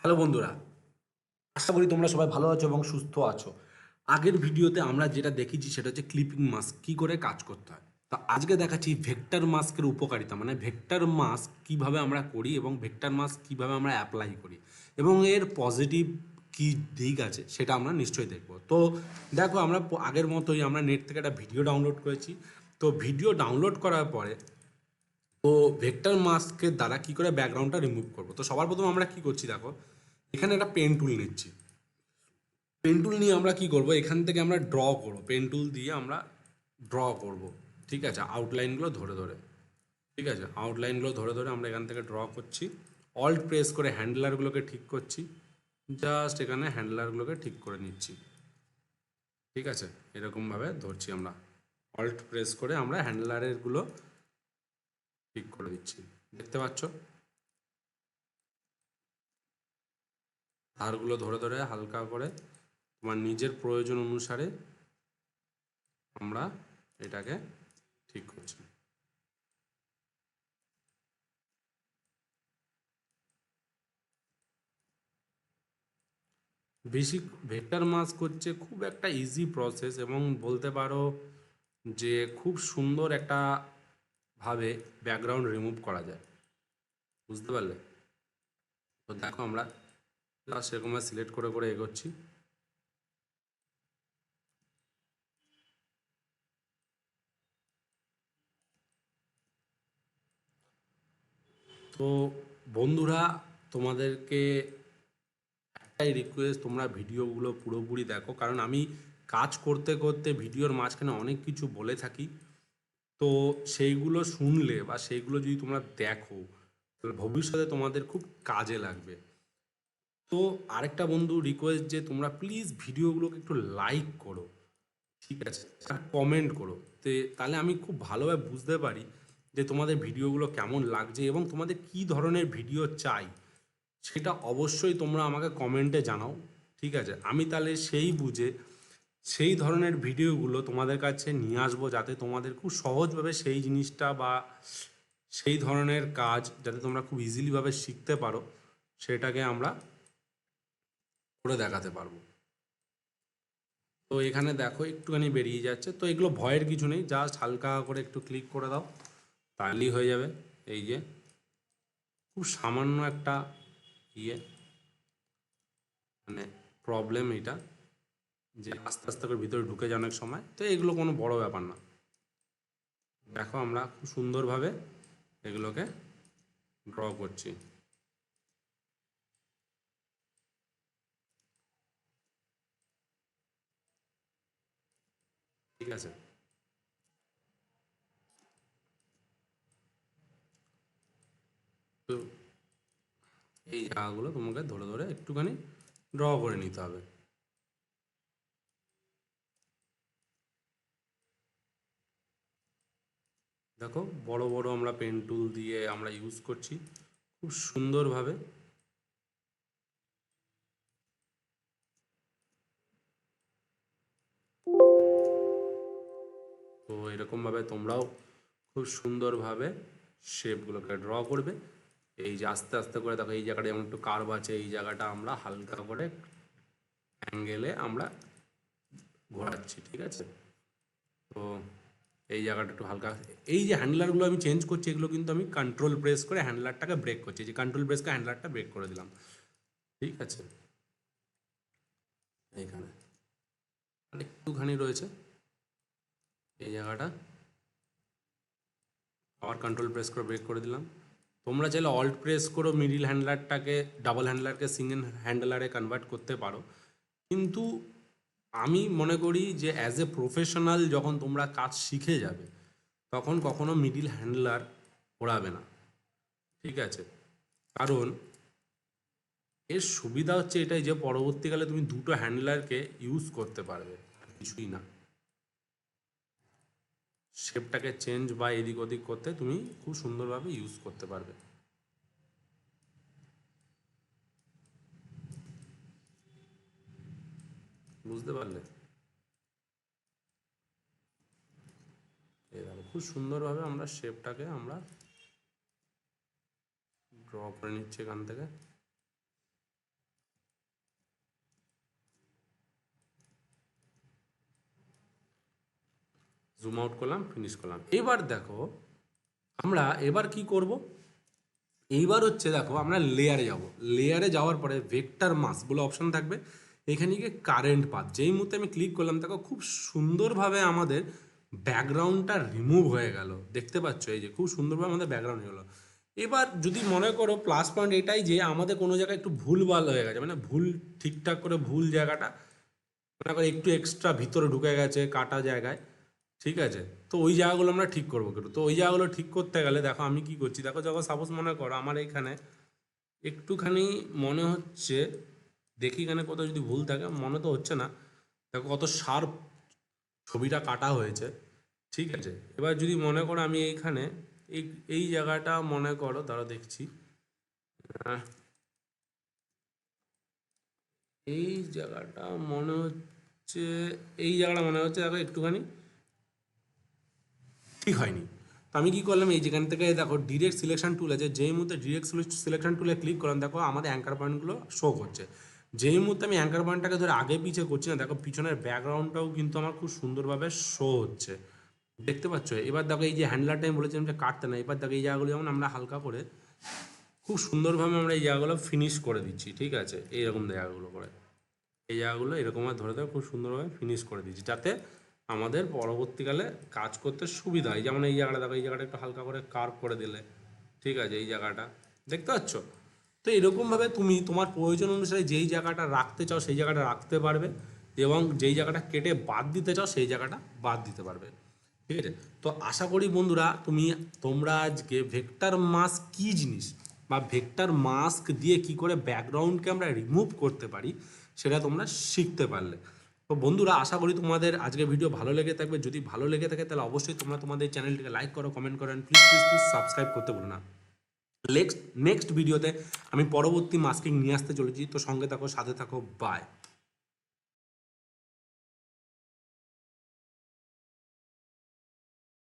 Hello বন্ধুরা, আশা করি তোমরা সবাই ভালো আছো এবং সুস্থ আছো। আগের ভিডিওতে আমরা যেটা দেখেছি সেটা হচ্ছে ক্লিপিং মাস্ক কী করে কাজ করতে হয়। তো আজকে দেখাচ্ছি ভেক্টর মাস্কের উপকারিতা, মানে ভেক্টর মাস্ক কীভাবে আমরা করি এবং ভেক্টর মাস্ক কীভাবে আমরা অ্যাপ্লাই করি এবং এর পজিটিভ কী দিক আছে সেটা আমরা নিশ্চয়ই দেখব। তো দেখো, আমরা আগের মতোই আমরা নেট থেকে একটা ভিডিও ডাউনলোড করেছি। তো ভিডিও ডাউনলোড করার পরে তো ভেক্টর মাস্কের দ্বারা কী করে ব্যাকগ্রাউন্ডটা রিমুভ করবো। তো সবার প্রথমে আমরা কী করছি, দেখো এখানে একটা পেন টুল নিচ্ছি। পেন টুল নিয়ে আমরা কি করব, এখান থেকে আমরা ড্র করব, পেন টুল দিয়ে আমরা ড্র করব। ঠিক আছে, আউটলাইনগুলো ধরে ধরে। ঠিক আছে, আউটলাইনগুলো ধরে ধরে আমরা এখান থেকে ড্র করছি। অল্ট প্রেস করে হ্যান্ডলারগুলোকে ঠিক করছি। জাস্ট এখানে হ্যান্ডলারগুলোকে ঠিক করে নিচ্ছি। ঠিক আছে, এরকমভাবে ধরছি আমরা। অল্ট প্রেস করে আমরা হ্যান্ডলারেরগুলো ঠিক করে দিচ্ছি। দেখতে পাচ্ছ, ধারগুলো ধরে ধরে হালকা করে তোমার নিজের প্রয়োজন অনুসারে আমরা এটাকে ঠিক করছি। বেসিক ভেক্টর মাস্ক হচ্ছে খুব একটা ইজি প্রসেস এবং বলতে পারো যে খুব সুন্দর একটা ভাবে ব্যাকগ্রাউন্ড রিমুভ করা যায়। বুঝতে পারলে? তো দেখো, আমরা জাস্ট সেরকমভাবে সিলেক্ট করে করে এগোচ্ছি। তো বন্ধুরা, তোমাদেরকে একটাই রিকোয়েস্ট, তোমরা ভিডিওগুলো পুরোপুরি দেখো, কারণ আমি কাজ করতে করতে ভিডিওর মাঝখানে অনেক কিছু বলে থাকি। তো সেইগুলো শুনলে বা সেইগুলো যদি তোমরা দেখো তাহলে ভবিষ্যতে তোমাদের খুব কাজে লাগবে। তো আরেকটা বন্ধু রিকোয়েস্ট, যে তোমরা প্লিজ ভিডিওগুলোকে একটু লাইক করো। ঠিক আছে, আর কমেন্ট করো। তাহলে আমি খুব ভালোভাবে বুঝতে পারি যে তোমাদের ভিডিওগুলো কেমন লাগছে এবং তোমাদের কী ধরনের ভিডিও চাই, সেটা অবশ্যই তোমরা আমাকে কমেন্টে জানাও। ঠিক আছে, আমি তাহলে সেই বুঝে সেই ধরনের ভিডিওগুলো তোমাদের কাছে নিয়ে আসবো, যাতে তোমাদের খুব সহজভাবে সেই জিনিসটা বা সেই ধরনের কাজ যাতে তোমরা খুব ইজিলিভাবে শিখতে পারো, সেটাকে আমরা করে দেখাতে পারবো। তো এখানে দেখো একটুখানি বেরিয়ে যাচ্ছে, তো এগুলো ভয়ের কিছু নেই, জাস্ট হালকা করে একটু ক্লিক করে দাও, তাহলেই হয়ে যাবে। এই যে খুব সামান্য একটা ইয়ে, মানে প্রবলেম এটা, যে আস্তে আস্তে করে ভিতরে ঢুকে যায় অনেক সময়। তো এগুলো কোনো বড় ব্যাপার না। দেখো, আমরা খুব সুন্দরভাবে এগুলোকে ড্র করছি। ঠিক আছে, তো এই জায়গাগুলো তোমাকে ধরে ধরে একটুখানি ড্র করে নিতে হবে। দেখো, বড় বড় আমরা পেন টুল দিয়ে আমরা ইউজ করছি খুব সুন্দরভাবে। তো এরকমভাবে তোমরাও খুব সুন্দরভাবে শেপগুলোকে ড্র করবে। এই যে আস্তে আস্তে করে দেখো, এই জায়গাটা যেমন একটু কার্ভ আছে, এই জায়গাটা আমরা হালকা করে অ্যাঙ্গেলে আমরা ঘোরাচ্ছি। ঠিক আছে, তো এই জায়গাটা একটু হালকা, এই যে হ্যান্ডলারগুলো আমি চেঞ্জ করছি, এগুলো কিন্তু আমি কন্ট্রোল প্রেস করে হ্যান্ডলারটাকে ব্রেক করছি। যে কন্ট্রোল প্রেস করে হ্যান্ডলারটা ব্রেক করে দিলাম। ঠিক আছে, এইখানে আর একটুখানি রয়েছে এই জায়গাটা, আবার কন্ট্রোল প্রেস করে ব্রেক করে দিলাম। তোমরা চাইলে অল্ট প্রেস করো, মিডিল হ্যান্ডলারটাকে ডাবল হ্যান্ডলারকে সিঙ্গেল হ্যান্ডলারে কনভার্ট করতে পারো। কিন্তু আমি মনে করি যে অ্যাজ এ প্রফেশনাল যখন তোমরা কাজ শিখে যাবে, তখন কখনো মিডিল হ্যান্ডলার ওড়াবে না। ঠিক আছে, কারণ এর সুবিধা হচ্ছে এটাই যে পরবর্তীকালে তুমি দুটো হ্যান্ডলারকে ইউজ করতে পারবে, আর কিছুই না। শেপটাকে চেঞ্জ বা এদিক ওদিক করতে তুমি খুব সুন্দরভাবে ইউজ করতে পারবে। বুঝতে পারলে? এই দেখো, খুব সুন্দরভাবে আমরা শেপটাকে আমরা ড্র করে নিচ্ছি এখান থেকে। জুম আউট করলাম, ফিনিশ করলাম। এবার দেখো আমরা এবার কি করব, এইবার হচ্ছে দেখো আমরা লেয়ারে যাব। লেয়ারে যাওয়ার পরে ভেক্টর মাস বলে অপশন থাকবে, এখানে গিয়ে কারেন্ট পাথ, যেই মুহূর্তে আমি ক্লিক করলাম দেখো খুব সুন্দরভাবে আমাদের ব্যাকগ্রাউন্ডটা রিমুভ হয়ে গেল। দেখতে পাচ্ছ এই যে খুব সুন্দরভাবে আমাদের ব্যাকগ্রাউন্ড হয়ে গেলো। এবার যদি মনে করো প্লাস পয়েন্ট এটাই যে আমাদের কোনো জায়গায় একটু ভুলভাল হয়ে গেছে, মানে ভুল ঠিকঠাক করে ভুল জায়গাটা মনে করো একটু এক্সট্রা ভিতরে ঢুকে গেছে কাটা জায়গায়, ঠিক আছে, তো ওই জায়গাগুলো আমরা ঠিক করবো কিন্তু। তো ওই জায়গাগুলো ঠিক করতে গেলে দেখো আমি কি করছি, দেখো যখন সাপোজ মনে করো আমার এইখানে একটুখানি মনে হচ্ছে, দেখি এখানে কোথাও যদি ভুল থাকে, মনে তো হচ্ছে না, দেখো কত শার্প ছবিটা কাটা হয়েছে, ঠিক আছে। এবার যদি মনে করো আমি এইখানে এই এই জায়গাটা মনে করো, দাঁড়া দেখছি, আহ, এই জায়গাটা মনে হচ্ছে, এই জায়গাটা মনে হচ্ছে দেখো একটুখানি ঠিক হয়নি। তো আমি কি করলাম, এই যেখান থেকে দেখো ডিরেক্ট সিলেকশন টুল আছে, যেই মুহূর্তে ডিরেক্ট সিলেকশন টুলে ক্লিক করলাম দেখো আমাদের অ্যাঙ্কার পয়েন্টগুলো শো করছে। যেই মুহূর্তে আমি অ্যাঙ্কার পয়েন্টটাকে ধরে আগে পিছে করছি না, দেখো পিছনের ব্যাকগ্রাউন্ডটাও কিন্তু আমার খুব সুন্দরভাবে শো হচ্ছে, দেখতে পাচ্ছ। এবার দেখো এই যে হ্যান্ডলারটা আমি বলেছিলাম যে কাটতে না, এবার দেখো এই জায়গাগুলো যেমন আমরা হালকা করে খুব সুন্দরভাবে আমরা এই জায়গাগুলো ফিনিশ করে দিচ্ছি, ঠিক আছে, এইরকম জায়গাগুলো করে এই জায়গাগুলো এরকমভাবে ধরে ধরে খুব সুন্দরভাবে ফিনিশ করে দিচ্ছি, যাতে আমাদের পরবর্তীকালে কাজ করতে সুবিধা হয়। যেমন এই জায়গাটা দেখো, এই জায়গাটা একটু হালকা করে কার্ভ করে দিলে, ঠিক আছে, এই জায়গাটা দেখতে পাচ্ছ। তো এরকমভাবে তুমি তোমার প্রয়োজন অনুসারে যেই জায়গাটা রাখতে চাও সেই জায়গাটা রাখতে পারবে, এবং যেই জায়গাটা কেটে বাদ দিতে চাও সেই জায়গাটা বাদ দিতে পারবে, ঠিক আছে। তো আশা করি বন্ধুরা তোমরা আজকে ভেক্টর মাস্ক কী জিনিস বা ভেক্টর মাস্ক দিয়ে কি করে ব্যাকগ্রাউন্ডকে আমরা রিমুভ করতে পারি সেটা তোমরা শিখতে পারলে। তো বন্ধুরা আশা করি তোমাদের আজকের ভিডিও ভালো লেগে থাকবে। যদি ভালো লেগে থাকে তাহলে অবশ্যই তোমরা তোমাদের চ্যানেলটিকে লাইক করো, কমেন্ট করো, প্লিজ প্লিজ প্লিজ সাবস্ক্রাইব করতে ভুলো না। নেক্সট ভিডিওতে আমি পরবর্তী মাস্কিং নিয়ে আসতে চলেছি, তো সঙ্গে থাকো, সাথে থাকো, বাই।